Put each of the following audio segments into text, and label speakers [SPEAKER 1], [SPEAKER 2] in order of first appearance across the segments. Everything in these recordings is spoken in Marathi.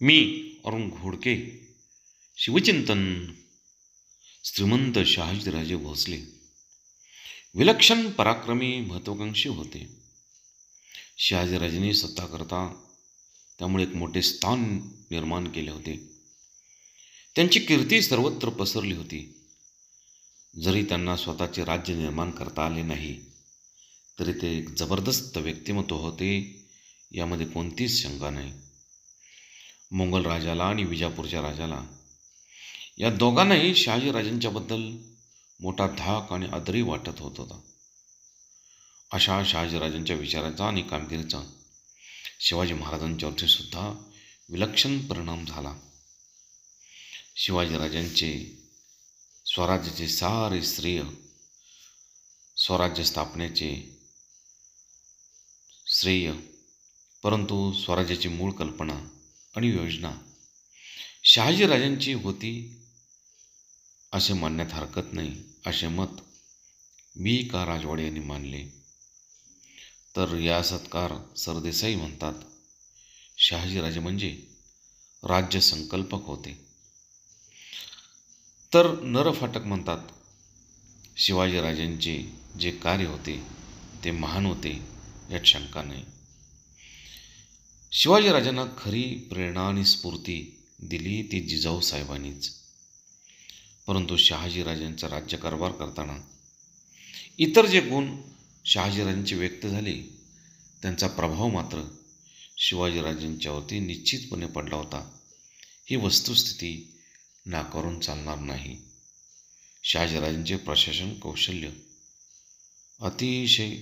[SPEAKER 1] मी अरुण घोडके. शिवचिंतन. श्रीमंत शहाजीराजे भोसले विलक्षण पराक्रमी महत्वाकांक्षी होते. शहाजीराजांनी स्वतःकरता त्यामुळे एक मोठे स्थान निर्माण केले होते. त्यांची कीर्ती सर्वत्र पसरली होती. जरी त्यांना स्वतःचे राज्य निर्माण करता आले नाही तरी ते एक जबरदस्त व्यक्तिमत्व होते, यामध्ये कोणतीच शंका नाही. मोंगल राजाला आणि विजापूरच्या राजाला या दोघांनाही शहाजीराजांच्याबद्दल मोठा धाक आणि आदरही वाटत होत होता. अशा शहाजीराजांच्या विचारांचा आणि कामगिरीचा शिवाजी महाराजांच्यावरती सुद्धा विलक्षण परिणाम झाला. शिवाजीराजांचे स्वराज्याचे सारे श्रेय, स्वराज्य स्थापनेचे श्रेय, परंतु स्वराज्याची मूळ कल्पना आणि योजना शहाजीराजांची होती असे मानण्यात हरकत नाही, असे मत बी का राजवाडे यांनी मानले. तर या सत्कार सरदेसाई म्हणतात, शहाजीराजे म्हणजे राज्य संकल्पक होते. तर नरफाटक म्हणतात, शिवाजीराजांचे जे कार्य होते ते महान होते, यात शंका नाही. शिवाजीराजांना खरी प्रेरणा आणि स्फूर्ती दिली ती जिजाऊ साहेबांनीच. परंतु शहाजीराजांचा राज्यकारभार करताना इतर जे गुण शहाजीराजांचे व्यक्त झाले त्यांचा प्रभाव मात्र शिवाजीराजांच्यावरती निश्चितपणे पडला होता. ही वस्तुस्थिती नाकारून चालणार नाही. शहाजीराजांचे प्रशासन कौशल्य अतिशय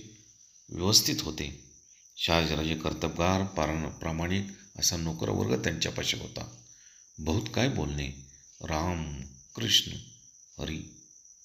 [SPEAKER 1] व्यवस्थित होते. शहाजीराजे कर्तबगार, प्रामाणिक असा नोकरवर्ग त्यांच्यापाशी होता. बहुत काय बोलणे. राम कृष्ण हरी.